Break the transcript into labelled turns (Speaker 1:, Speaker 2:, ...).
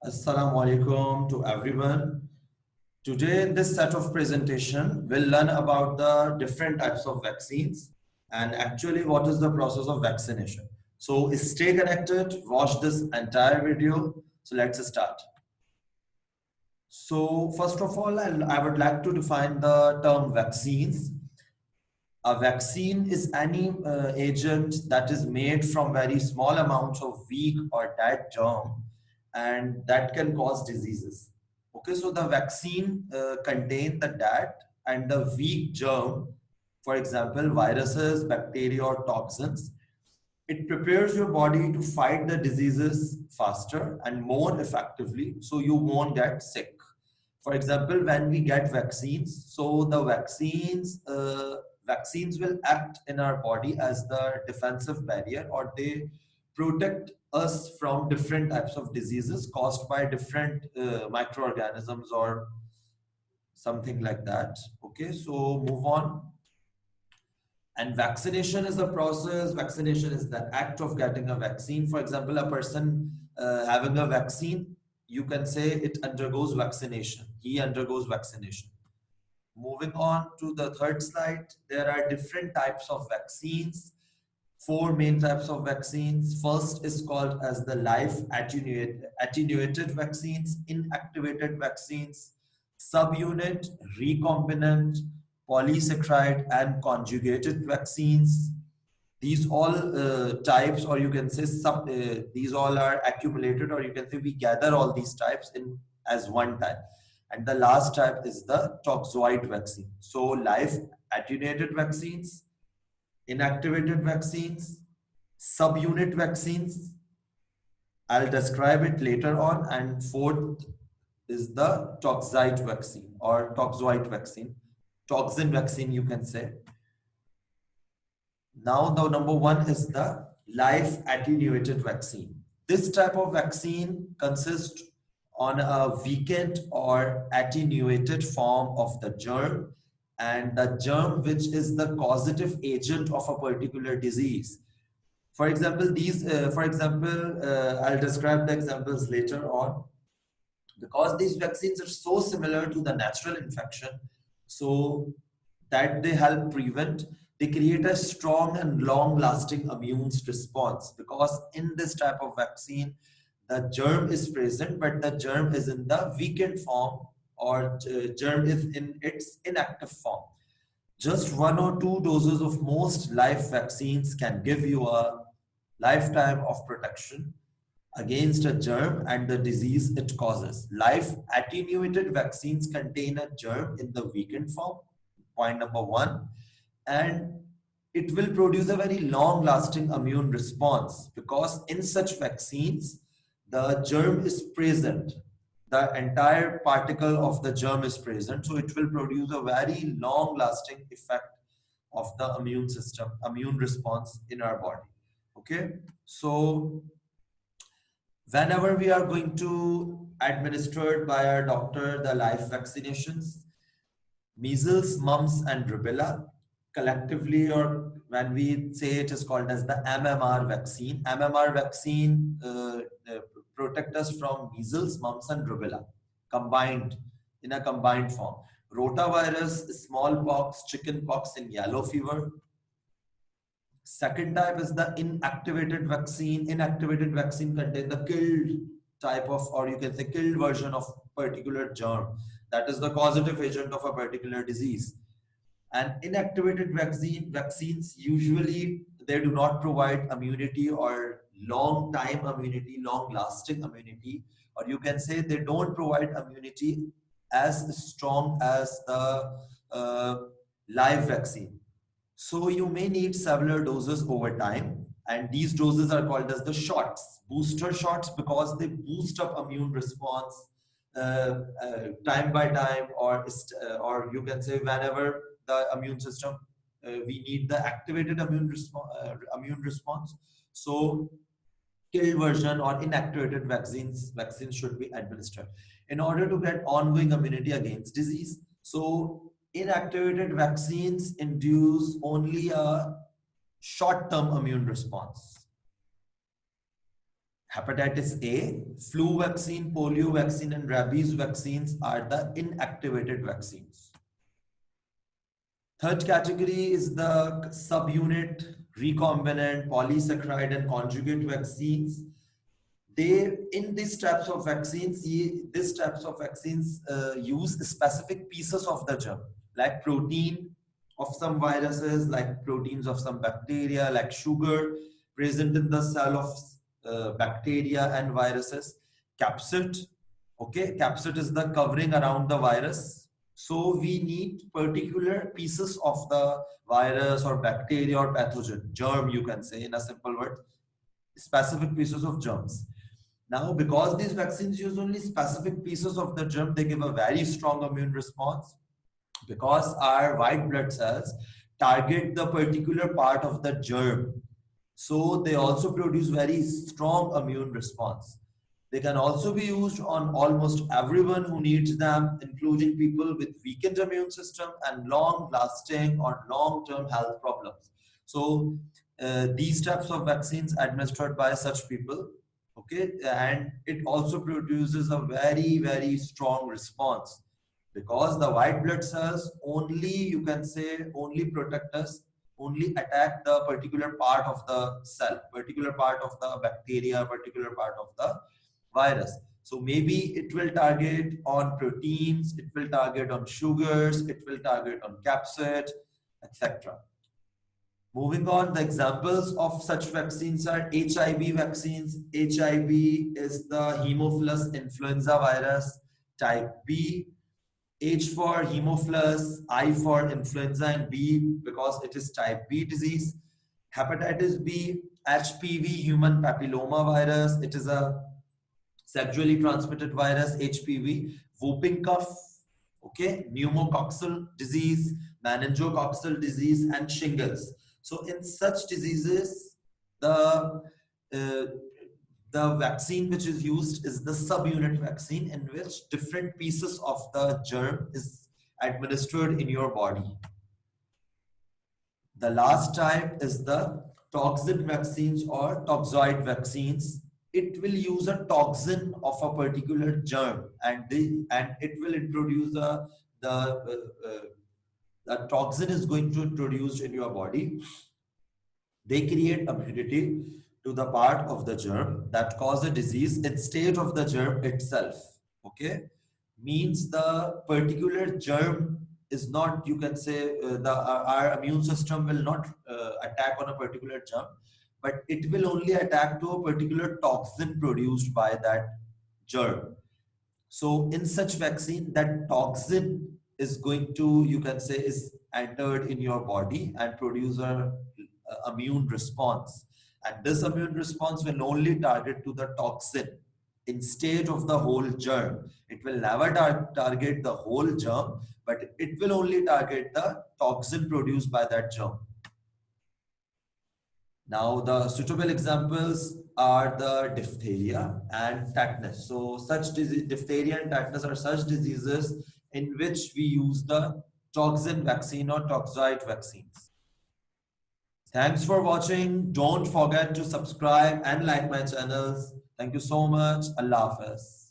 Speaker 1: Assalamu alaikum to everyone. Today in this set of presentation, we'll learn about the different types of vaccines and actually what is the process of vaccination. So stay connected, watch this entire video. So let's start. So first of all, I would like to define the term vaccines. A vaccine is any agent that is made from very small amounts of weak or dead germ and that can cause diseases. Okay, so the vaccine contain the dead and the weak germ, for example, viruses, bacteria or toxins. It prepares your body to fight the diseases faster and more effectively so you won't get sick. For example, when we get vaccines, so the vaccines will act in our body as the defensive barrier, or they protect us from different types of diseases caused by different microorganisms or something like that. Okay, so move on. And vaccination is the process. Vaccination is the act of getting a vaccine. For example, a person having a vaccine, you can say it undergoes vaccination. He undergoes vaccination. Moving on to the third slide, there are different types of vaccines. Four main types of vaccines. First is called as the live-attenuated vaccines, inactivated vaccines, subunit, recombinant, polysaccharide, and conjugated vaccines. These all types, or you can say these all are accumulated, or you can say we gather all these types in as one type. And the last type is the toxoid vaccine. So live attenuated vaccines, inactivated vaccines, subunit vaccines. I'll describe it later on. And fourth is the toxoid vaccine or toxoid vaccine, toxin vaccine, you can say. Now, the number one is the live attenuated vaccine. This type of vaccine consists on a weakened or attenuated form of the germ, and the germ which is the causative agent of a particular disease. For example, I'll describe the examples later on. Because these vaccines are so similar to the natural infection, so that they help prevent, they create a strong and long-lasting immune response. Because in this type of vaccine, the germ is present, but the germ is in the weakened form, or germ is in its inactive form. Just 1 or 2 doses of most live vaccines can give you a lifetime of protection against a germ and the disease it causes. Live attenuated vaccines contain a germ in the weakened form, point number one, and it will produce a very long-lasting immune response because in such vaccines, the germ is present. The entire particle of the germ is present, so it will produce a very long-lasting effect of the immune system, immune response in our body. Okay, so whenever we are going to administer by our doctor the live vaccinations, measles, mumps, and rubella, collectively, or when we say it is called as the MMR vaccine. MMR vaccine protect us from measles, mumps, and rubella combined in a combined form. Rotavirus, smallpox, chickenpox, and yellow fever. Second type is the inactivated vaccine. Inactivated vaccine contains the killed type of, or you can say killed version of particular germ that is the causative agent of a particular disease. And inactivated vaccines usually they do not provide immunity or long time immunity, long lasting immunity, or you can say they don't provide immunity as strong as the live vaccine. So you may need several doses over time, and these doses are called as the shots, booster shots, because they boost up immune response time by time, or you can say whenever the immune system we need the activated immune response. So killed version or inactivated vaccines should be administered in order to get ongoing immunity against disease. So inactivated vaccines induce only a short-term immune response. Hepatitis A, flu vaccine, polio vaccine, and rabies vaccines are the inactivated vaccines. Third category is the subunit, recombinant, polysaccharide, and conjugate vaccines. They in these types of vaccines, use specific pieces of the germ, like protein of some viruses, like proteins of some bacteria, like sugar present in the cell of bacteria and viruses. Capsid, okay, capsid is the covering around the virus. So we need particular pieces of the virus or bacteria or pathogen, germ, you can say in a simple word, specific pieces of germs. Now, because these vaccines use only specific pieces of the germ, they give a very strong immune response. Because our white blood cells target the particular part of the germ, so they also produce very strong immune response. They can also be used on almost everyone who needs them, including people with weakened immune system and long-lasting or long-term health problems. So these types of vaccines administered by such people, okay, and it also produces a very, very strong response, because the white blood cells only, you can say, only protect us, only attack the particular part of the cell, particular part of the bacteria, particular part of the virus. So maybe it will target on proteins, it will target on sugars, it will target on capsid, etc. Moving on, the examples of such vaccines are HIV vaccines. HIV is the Haemophilus influenza virus type B. H for Haemophilus, I for influenza, and B because it is type B disease. Hepatitis B, HPV, human papilloma virus. It is a sexually transmitted virus, HPV. Whooping cough, okay, pneumococcal disease, meningococcal disease, and shingles. So in such diseases, the vaccine which is used is the subunit vaccine, in which different pieces of the germ is administered in your body. The last type is the toxin vaccines or toxoid vaccines. It will use a toxin of a particular germ, and it will introduce the toxin is going to introduce in your body. They create immunity to the part of the germ that cause a disease instead of the germ itself. Okay, means the particular germ is not, you can say, our immune system will not attack on a particular germ, but it will only attack to a particular toxin produced by that germ. So in such vaccine, that toxin is going to, you can say, is entered in your body and produce a immune response. And this immune response will only target to the toxin instead of the whole germ. It will never target the whole germ, but it will only target the toxin produced by that germ. Now, the suitable examples are the diphtheria and tetanus. So, such diphtheria and tetanus are such diseases in which we use the toxin vaccine or toxoid vaccines. Thanks for watching. Don't forget to subscribe and like my channels. Thank you so much. Allah Hafiz.